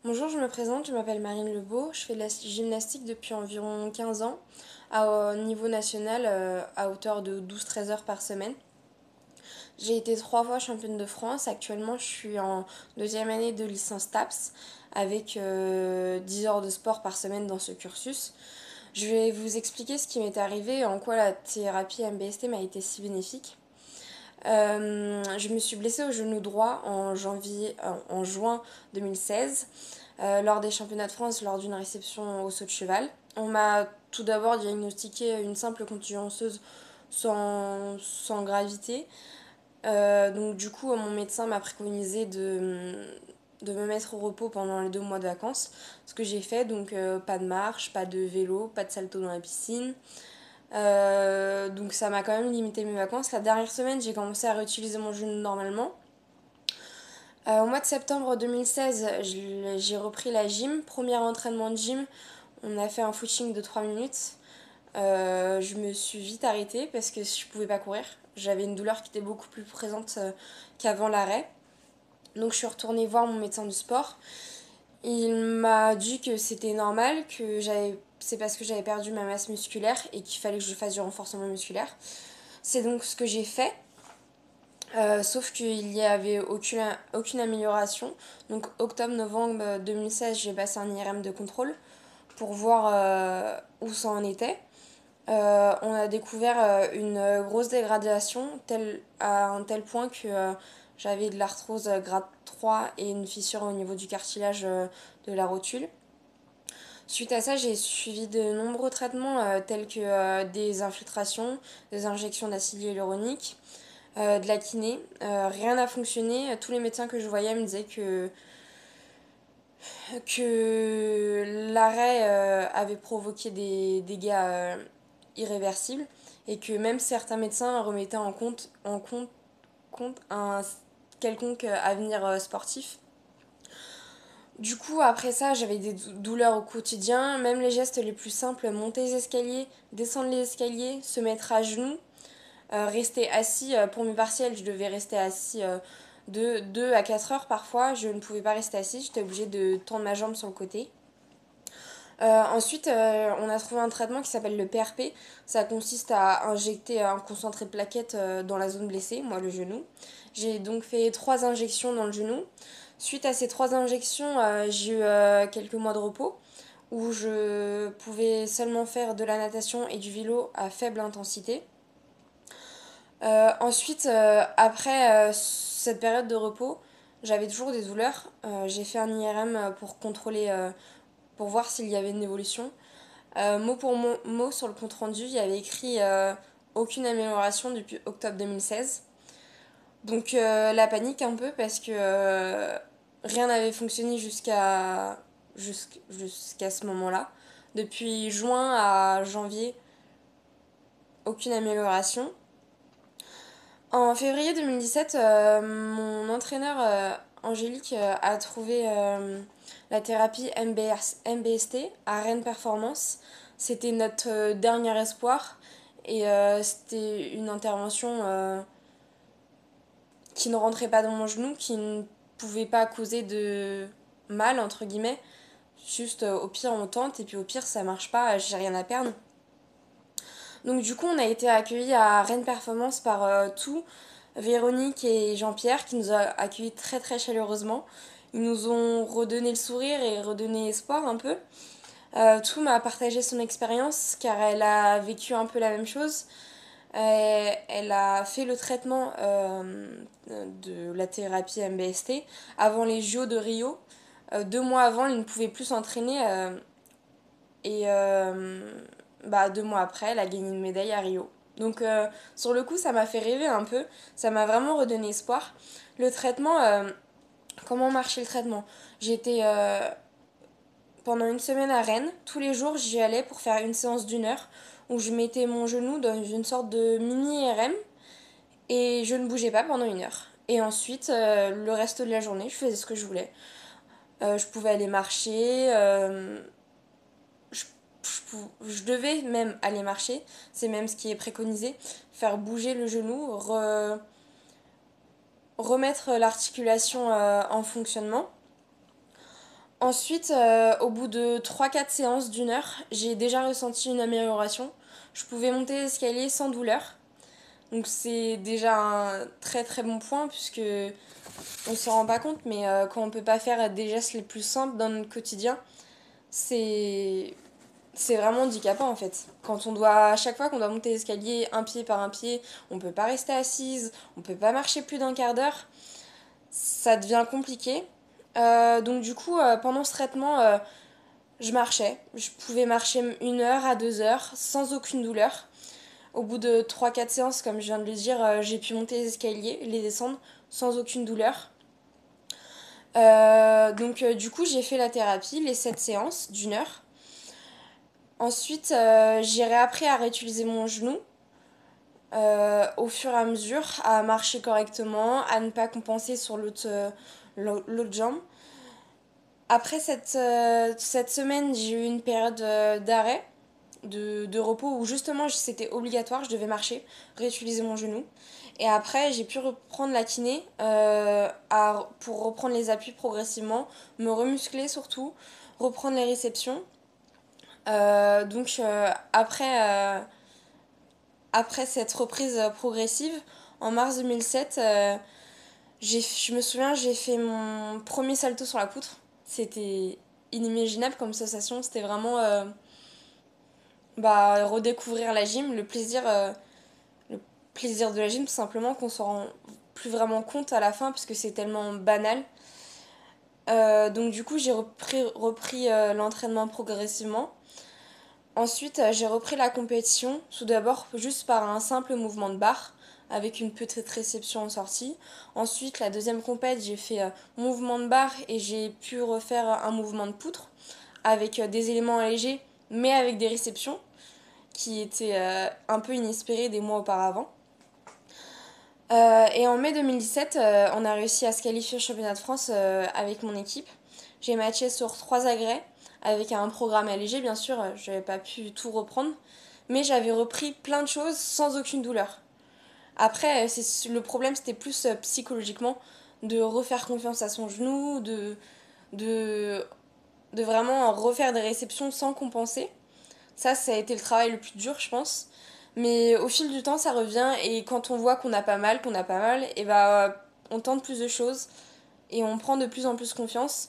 Bonjour, je me présente, je m'appelle Marine Lebeau, je fais de la gymnastique depuis environ 15 ans au niveau national à hauteur de 12-13 heures par semaine. J'ai été 3 fois championne de France, actuellement je suis en deuxième année de licence TAPS avec 10 heures de sport par semaine dans ce cursus. Je vais vous expliquer ce qui m'est arrivé et en quoi la thérapie MBST m'a été si bénéfique. Je me suis blessée au genou droit en juin 2016 lors des championnats de France lors d'une réception au saut de cheval. On m'a tout d'abord diagnostiqué une simple contusion osseuse sans gravité. Donc du coup, mon médecin m'a préconisé de me mettre au repos pendant les 2 mois de vacances. Ce que j'ai fait, donc pas de marche, pas de vélo, pas de salto dans la piscine. Donc ça m'a quand même limité mes vacances. La dernière semaine, j'ai commencé à réutiliser mon genou normalement. Au mois de septembre 2016, j'ai repris la gym. Premier entraînement de gym, on a fait un footing de 3 minutes. Je me suis vite arrêtée parce que je pouvais pas courir. J'avais une douleur qui était beaucoup plus présente qu'avant l'arrêt. Donc je suis retournée voir mon médecin du sport. Il m'a dit que c'était normal, c'est parce que j'avais perdu ma masse musculaire et qu'il fallait que je fasse du renforcement musculaire. C'est donc ce que j'ai fait. Sauf qu'il n'y avait aucune amélioration. Donc octobre-novembre 2016, j'ai passé un IRM de contrôle pour voir où ça en était. On a découvert une grosse dégradation à un tel point que j'avais de l'arthrose grade 3 et une fissure au niveau du cartilage de la rotule. Suite à ça, j'ai suivi de nombreux traitements tels que des infiltrations, des injections d'acide hyaluronique, de la kiné. Rien n'a fonctionné. Tous les médecins que je voyais me disaient que l'arrêt avait provoqué des dégâts irréversibles et que même certains médecins remettaient en compte un quelconque avenir sportif. Du coup, après ça, j'avais des douleurs au quotidien, même les gestes les plus simples, monter les escaliers, descendre les escaliers, se mettre à genoux, rester assis pour mes partiels, je devais rester assis de 2 à 4 heures parfois. Je ne pouvais pas rester assis, j'étais obligée de tendre ma jambe sur le côté. Ensuite, on a trouvé un traitement qui s'appelle le PRP. Ça consiste à injecter un concentré de plaquettes dans la zone blessée, moi le genou. J'ai donc fait 3 injections dans le genou. Suite à ces 3 injections, j'ai eu quelques mois de repos où je pouvais seulement faire de la natation et du vélo à faible intensité. Ensuite, après cette période de repos, j'avais toujours des douleurs. J'ai fait un IRM pour contrôler, pour voir s'il y avait une évolution. Mot pour mot, sur le compte rendu, il y avait écrit aucune amélioration depuis octobre 2016. Donc la panique un peu parce que rien n'avait fonctionné jusqu'à ce moment-là. Depuis juin à janvier, aucune amélioration. En février 2017, mon entraîneur Angélique a trouvé la thérapie MBST à Rennes Performance. C'était notre dernier espoir et c'était une intervention qui ne rentrait pas dans mon genou, qui ne pouvait pas causer de mal, entre guillemets. Juste au pire on tente et puis au pire ça marche pas, j'ai rien à perdre. Donc du coup, on a été accueillis à Rennes Performance par tout, Véronique et Jean-Pierre qui nous ont accueillis très très chaleureusement. Ils nous ont redonné le sourire et redonné espoir un peu. Tout m'a partagé son expérience car elle a vécu un peu la même chose. Elle a fait le traitement de la thérapie MBST avant les JO de Rio. 2 mois avant, elle ne pouvait plus s'entraîner et 2 mois après, elle a gagné une médaille à Rio. Donc sur le coup, ça m'a fait rêver un peu, ça m'a vraiment redonné espoir. Le traitement, comment marchait le traitement? J'étais pendant une semaine à Rennes, tous les jours j'y allais pour faire une séance d'1 heure où je mettais mon genou dans une sorte de mini RM et je ne bougeais pas pendant 1 heure. Et ensuite, le reste de la journée, je faisais ce que je voulais. Je pouvais aller marcher, je, je devais même aller marcher, c'est même ce qui est préconisé, faire bouger le genou, remettre l'articulation en fonctionnement. Ensuite, au bout de 3-4 séances d'1 heure, j'ai déjà ressenti une amélioration. Je pouvais monter l'escalier sans douleur. Donc c'est déjà un très très bon point puisque on s'en rend pas compte, mais quand on peut pas faire des gestes les plus simples dans notre quotidien, c'est c'est vraiment handicapant en fait. Quand on doit, à chaque fois qu'on doit monter l'escalier un pied par un pied, on peut pas rester assise, on peut pas marcher plus d'un quart d'heure, ça devient compliqué. Donc du coup, pendant ce traitement, je marchais. Je pouvais marcher 1 heure à 2 heures sans aucune douleur. Au bout de 3-4 séances, comme je viens de le dire, j'ai pu monter les escaliers, les descendre sans aucune douleur. Donc du coup, j'ai fait la thérapie, les 7 séances d'1 heure. Ensuite, j'ai réappris à réutiliser mon genou au fur et à mesure, à marcher correctement, à ne pas compenser sur l'autre jambe. Après cette semaine, j'ai eu une période d'arrêt, de repos, où justement c'était obligatoire, je devais marcher, réutiliser mon genou. Et après, j'ai pu reprendre la kiné pour reprendre les appuis progressivement, me remuscler surtout, reprendre les réceptions. Après cette reprise progressive, en mars 2007, je me souviens, j'ai fait mon premier salto sur la poutre. C'était inimaginable comme sensation. C'était vraiment redécouvrir la gym, le plaisir de la gym, tout simplement, qu'on s'en rend plus vraiment compte à la fin, parce que c'est tellement banal. Donc du coup, j'ai repris l'entraînement progressivement. Ensuite, j'ai repris la compétition, tout d'abord juste par un simple mouvement de barre, avec une petite réception en sortie. Ensuite, la deuxième compète, j'ai fait mouvement de barre et j'ai pu refaire un mouvement de poutre, avec des éléments allégés, mais avec des réceptions, qui étaient un peu inespérées des mois auparavant. Et en mai 2017, on a réussi à se qualifier au championnat de France avec mon équipe. J'ai matché sur 3 agrès, avec un programme allégé, bien sûr, je n'avais pas pu tout reprendre, mais j'avais repris plein de choses sans aucune douleur. Après, le problème, c'était plus psychologiquement, de refaire confiance à son genou, de, de vraiment refaire des réceptions sans compenser. Ça a été le travail le plus dur, je pense. Mais au fil du temps, ça revient, et quand on voit qu'on a pas mal, et on tente plus de choses et on prend de plus en plus confiance.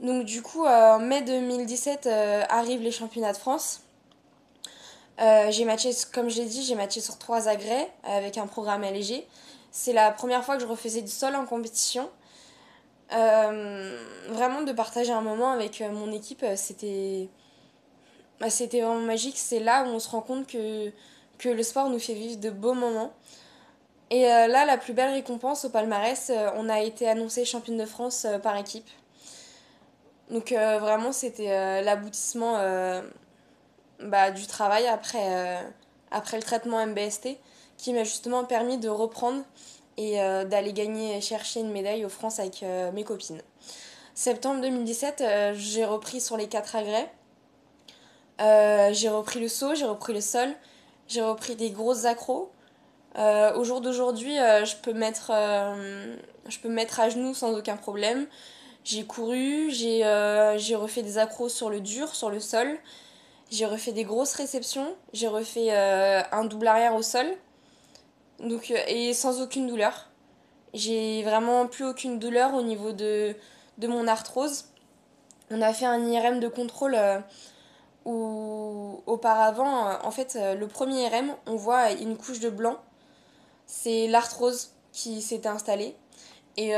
Donc du coup, en mai 2017 arrivent les championnats de France. J'ai matché, comme je l'ai dit, j'ai matché sur 3 agrès avec un programme allégé. C'est la première fois que je refaisais du sol en compétition. Vraiment de partager un moment avec mon équipe, c'était vraiment magique. C'est là où on se rend compte que le sport nous fait vivre de beaux moments. Et là, la plus belle récompense au palmarès, on a été annoncé championne de France par équipe. Donc vraiment, c'était l'aboutissement du travail après le traitement MBST, qui m'a justement permis de reprendre et d'aller gagner, chercher une médaille aux France avec mes copines. Septembre 2017, j'ai repris sur les 4 agrès. J'ai repris le saut, j'ai repris le sol, j'ai repris des grosses accros. Au jour d'aujourd'hui, je peux me mettre à genoux sans aucun problème. J'ai couru, j'ai refait des accros sur le dur, sur le sol. J'ai refait des grosses réceptions. J'ai refait un double arrière au sol. Donc, et sans aucune douleur. J'ai vraiment plus aucune douleur au niveau de mon arthrose. On a fait un IRM de contrôle où auparavant, en fait, le premier IRM, on voit une couche de blanc. C'est l'arthrose qui s'était installée. Et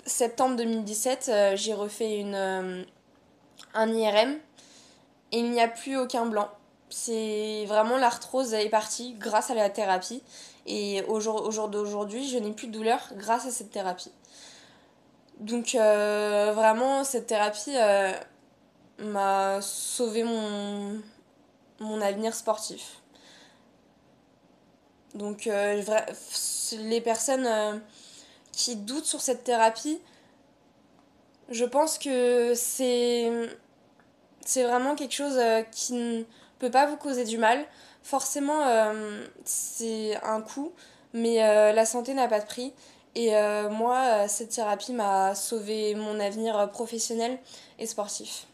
septembre 2017, j'ai refait un IRM et il n'y a plus aucun blanc. C'est vraiment l'arthrose est partie grâce à la thérapie. Et au jour d'aujourd'hui, je n'ai plus de douleur grâce à cette thérapie. Donc vraiment, cette thérapie m'a sauvé mon avenir sportif. Donc les personnes qui doutent sur cette thérapie, je pense que c'est vraiment quelque chose qui ne peut pas vous causer du mal. Forcément, c'est un coût, mais la santé n'a pas de prix. Et moi, cette thérapie m'a sauvé mon avenir professionnel et sportif.